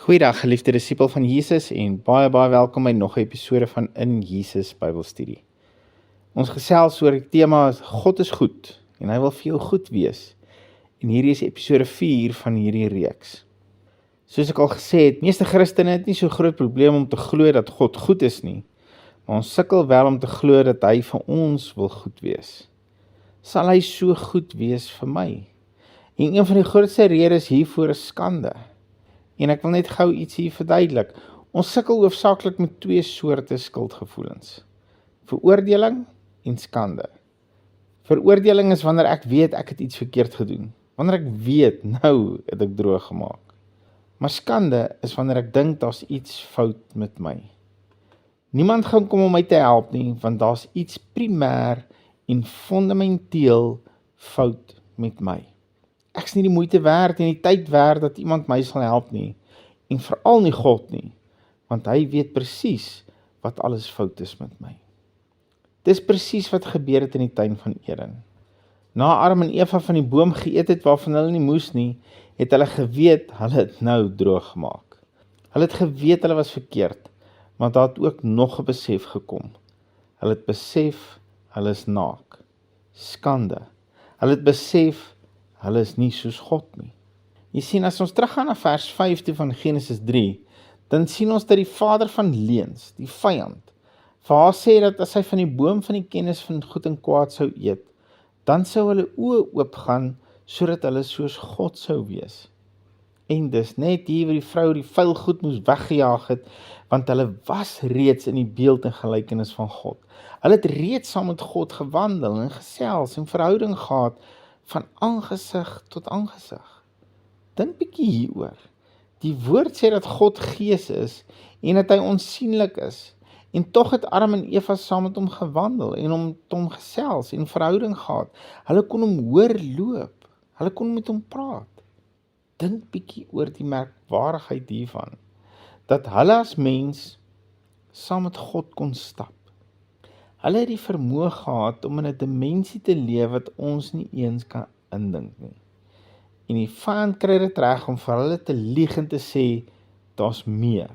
Goeiedag geliefde disipel van Jesus en baie welkom by nog 'n episode van In Jesus Bybelstudie. Ons gesels oor die tema God is goed en hy wil vir jou goed wees. En hierdie is episode 4 van hierdie reeks. Soos ek al gesê het, meeste Christene het nie so groot probleem om te glo dat God goed is nie, maar ons sukkel wel om te glo dat hy vir ons wil goed wees. Sal hy so goed wees vir my? En een van die grootste redes hiervoor is skande. En ek wil net gou iets hier verduidelik. Ons sukkel hoofsaaklik met twee soorte skuldgevoelens. Veroordeling en skande. Veroordeling is wanneer ek weet ek het iets verkeerd gedoen. Wanneer ek weet, nou het ek droog gemaak. Maar skande is wanneer ek dink daar's iets fout met my. Niemand gaan kom om my te help nie, want daar's iets primêr en fundamenteel fout met my. Ek is nie die moeite werd en die tyd werd dat iemand my sal help nie, en veral nie God nie, want hy weet presies wat alles fout is met my. Dis presies wat gebeur het in die tuin van Eden. Na Adam en Eva van die boom geëet het waarvan hulle nie moes nie, het hulle geweet hulle het nou droog gemaak. Hulle het geweet hulle was verkeerd, maar daar het ook nog 'n besef gekom. Hulle het besef hulle is naak. Skande. Hulle het besef hulle is nie soos God nie. Jy sien, as ons teruggaan na vers 5 toe van Genesis 3, dan sien ons dat die vader van leuns, die vyand, vir haar sê dat as hy van die boom van die kennis van goed en kwaad sou eet, dan sou hulle oë oopgaan, sodat hulle soos God sou wees. En dis net hier waar die vrou die vuil goed moes weggejaag het, want hulle was reeds in die beeld en gelykenis van God. Hulle het reeds saam met God gewandel en gesels en verhouding gehad, van aangesig tot aangesig. Dink bietjie hieroor. Die woord sê dat God gees is en dat hy onsienlik is. En tog het Adam en Eva saam met hom gewandel en met hom gesels en verhouding gehad. Hulle kon hom hoor loop. Hulle kon met hom praat. Dink bietjie oor die merkwaardigheid hiervan. Dat hulle as mens saam met God kon stap. Hulle het die vermoë gehad om in 'n dimensie te leef wat ons nie eens kan indink nie. En die vyand kry dit reg om vir hulle te lieg en te sê, daar's meer.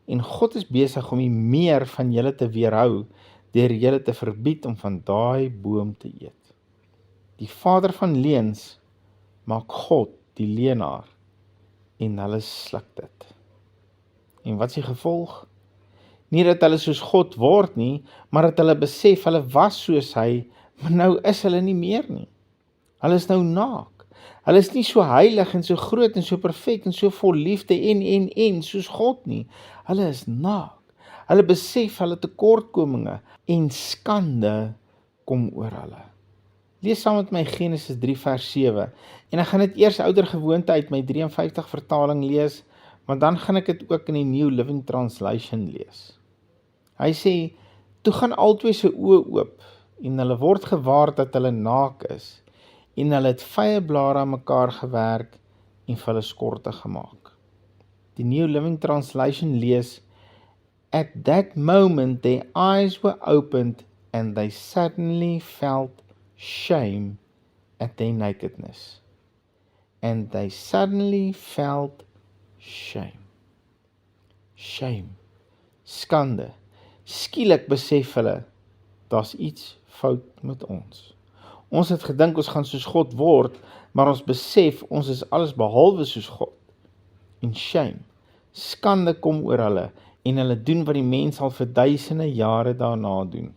En God is besig om die meer van julle te weerhou, deur julle te verbied om van daai boom te eet. Die vader van leuns maak God die leenaar, en hulle sluk dit. En wat is die gevolg? Nie dat hulle soos God word nie, maar dat hulle besef hulle was soos hy, maar nou is hulle nie meer nie. Hulle is nou naak. Hulle is nie so heilig en so groot en so perfek en so vol liefde en soos God nie. Hulle is naak. Hulle besef hulle tekortkominge en skande kom oor hulle. Lees saam met my Genesis 3 vers 7 en ek gaan dit eers ouer gewoonte uit my 53 vertaling lees, maar dan gaan ek dit ook in die New Living Translation lees. Hy sê, toe gaan albei se oë oop, en hulle word gewaar dat hulle naak is, en hulle het vye blare aan mekaar gewerk, en vir hulle skorte gemaak. Die New Living Translation lees, at that moment their eyes were opened, and they suddenly felt shame at their nakedness. And they suddenly felt shame. Shame. Skande. Skielik besef hulle, daar's iets fout met ons. Ons het gedink ons gaan soos God word, maar ons besef ons is alles behalwe soos God. En shame, skande kom oor hulle, en hulle doen wat die mens al vir duisende jare daarna doen.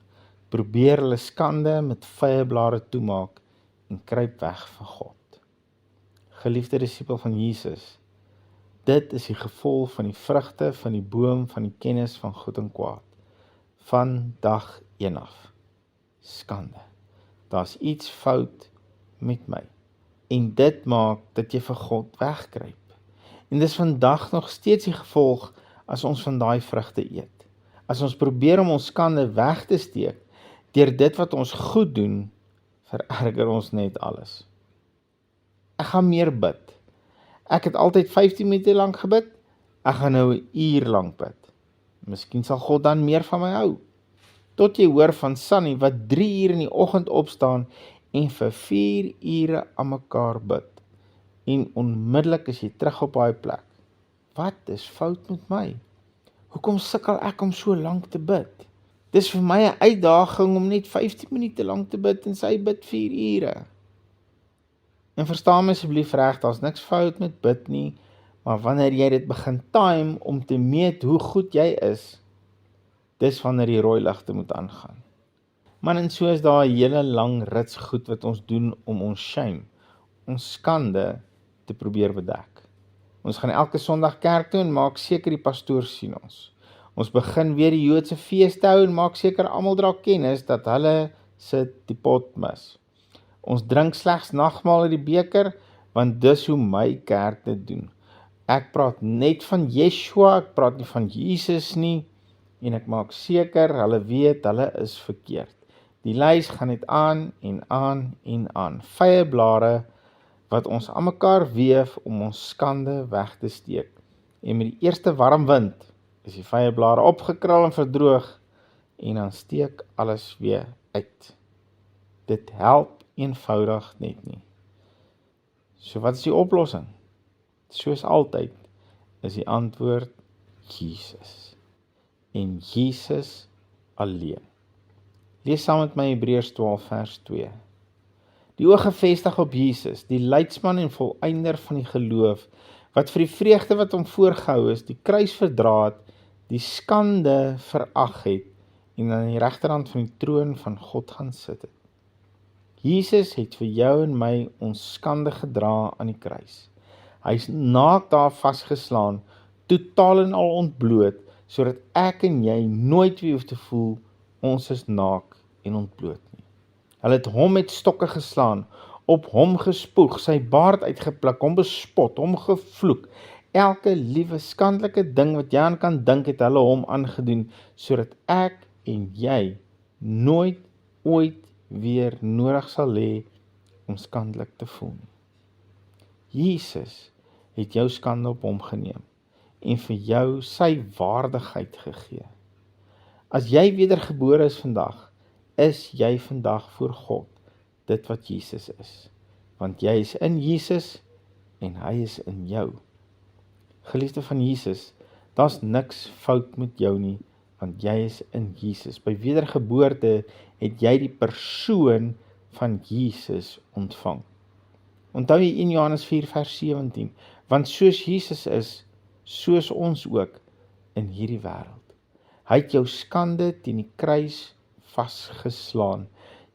Probeer hulle skande met vye blare toemaak, en kruip weg van God. Geliefde disipel van Jesus, dit is die gevolg van die vrugte van die boom van die kennis van goed en kwaad. Van dag 1 af. Skande. Daar's iets fout met my. En dit maak dat jy vir God wegkruip. En dis vandag nog steeds die gevolg as ons van daai vrugte eet. As ons probeer om ons skande weg te steek, deur dit wat ons goed doen, vererger ons net alles. Ek gaan meer bid. Ek het altyd 15 minute lank gebid, ek gaan nou 1 uur lank bid. Miskien sal God dan meer van my hou. Tot jy hoor van Sunny wat 3 uur in die oggend opstaan en vir 4 ure aan mekaar bid. En onmiddellik is jy terug op daai plek. Wat is fout met my? Hoekom sukkel ek om so lank te bid? Dis vir my 'n uitdaging om net 15 minute lank te bid en sy bid 4 ure. En verstaan my asseblief reg, daar's niks fout met bid nie, maar wanneer jy dit begin time om te meet hoe goed jy is, dis wanneer die rooi ligte moet aangaan. Maar en so is daar 'n hele lang rits goed wat ons doen om ons shame, ons skande te probeer bedek. Ons gaan elke Sondag kerk toe en maak seker die pastoor sien ons. Ons begin weer die Joodse feeste hou en maak seker almal dra kennis dat hulle sit die pot mis. Ons drink slegs nagmaal uit die beker, want dis hoe my kerk dit doen. Ek praat net van Yeshua, ek praat nie van Jesus nie, en ek maak seker hulle weet hulle is verkeerd. Die lys gaan net aan en aan en aan. Vye blare wat ons aan mekaar weef om ons skande weg te steek. En met die eerste warm wind is die vye blare opgekrul en verdroog en dan steek alles weer uit. Dit help eenvoudig net nie. So wat is die oplossing? Soos altyd is die antwoord Jesus. En Jesus alleen. Lees saam met my Hebreërs 12 vers 2. Die oog gefestig op Jesus, die leidsman en volëinder van die geloof, wat vir die vreugde wat hom voorgehou is, die kruis verdra het, die skande verag het, en aan die regterhand van die troon van God gaan sit het. Jesus het vir jou en my ons skande gedra aan die kruis. Hy is naak daar vasgeslaan, totaal en al ontbloot, sodat ek en jy nooit weer hoef te voel, ons is naak en ontbloot nie. Hulle het hom met stokke geslaan, op hom gespoeg, sy baard uitgepluk, hom bespot, hom gevloek. Elke liewe skandelike ding wat jy aan kan dink, het hulle hom aangedoen, sodat ek en jy nooit ooit weer nodig sal hê om skandelik te voel nie. Jesus het jou skande op hom geneem en vir jou sy waardigheid gegee. As jy wedergebore is vandag, is jy vandag voor God dit wat Jesus is. Want jy is in Jesus en hy is in jou. Geliefde van Jesus, daar's niks fout met jou nie, want jy is in Jesus. By wedergeboorte het jy die persoon van Jesus ontvang. Onthou jy in Johannes 4 vers 17, want soos Jesus is, soos ons ook in hierdie wêreld. Hy het jou skande teen die kruis vasgeslaan.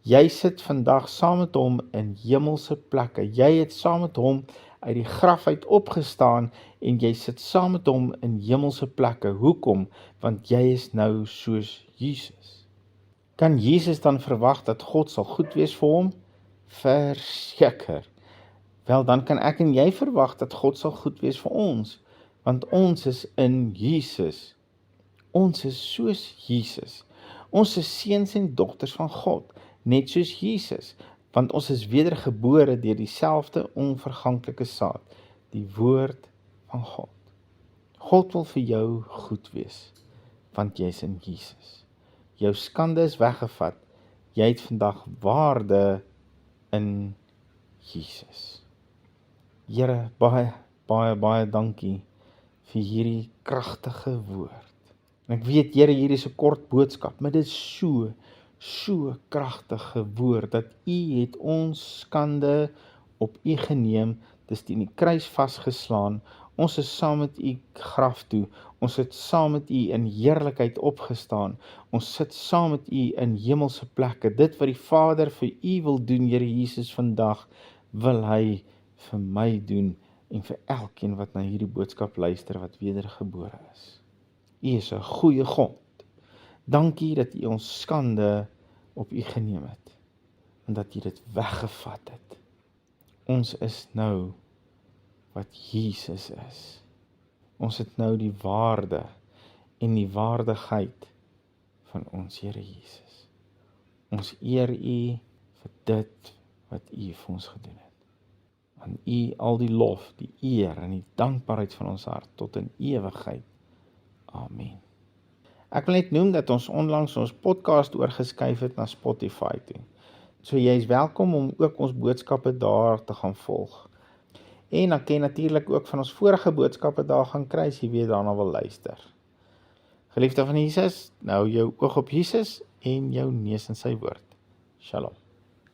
Jy sit vandag saam met hom in hemelse plekke. Jy het saam met hom uit die graf uit opgestaan en jy sit saam met hom in hemelse plekke. Hoekom? Want jy is nou soos Jesus. Kan Jesus dan verwag dat God sal goed wees vir hom? Verseker. Wel, dan kan ek en jy verwag dat God sal goed wees vir ons, want ons is in Jesus. Ons is soos Jesus. Ons is seuns en dogters van God, net soos Jesus, want ons is wedergebore deur dieselfde onverganklike saad, die woord van God. God wil vir jou goed wees, want jy is in Jesus. Jou skande is weggevat, jy het vandag waarde in Jesus. Here, baie dankie vir hierdie kragtige woord. En ek weet, Here, hier is 'n kort boodskap, maar dit is so kragtige woord, dat U het ons skande op U geneem, dis teen die kruis vasgeslaan, ons is saam met U graf toe, ons het saam met U in heerlikheid opgestaan, ons sit saam met U in hemelse plekke, dit wat die Vader vir U wil doen, Here Jesus, vandag, wil Hy vir my doen, en vir elkeen wat na hierdie boodskap luister, wat wedergebore is. U is 'n goeie God. Dankie dat U ons skande op U geneem het, en dat U dit weggevat het. Ons is nou wat Jesus is. Ons het nou die waarde en die waardigheid van ons Here Jesus. Ons eer U vir dit wat U vir ons gedoen het. Aan U al die lof, die eer en die dankbaarheid van ons hart tot in ewigheid. Amen. Ek wil net noem dat ons onlangs ons podcast oorgeskuif het na Spotify toe. So jy is welkom om ook ons boodskappe daar te gaan volg. En dan kan jy natuurlik ook van ons vorige boodskappe daar gaan kry, as jy weer daarna wil luister. Geliefde van Jesus, nou jou oog op Jesus en jou neus in sy woord. Shalom.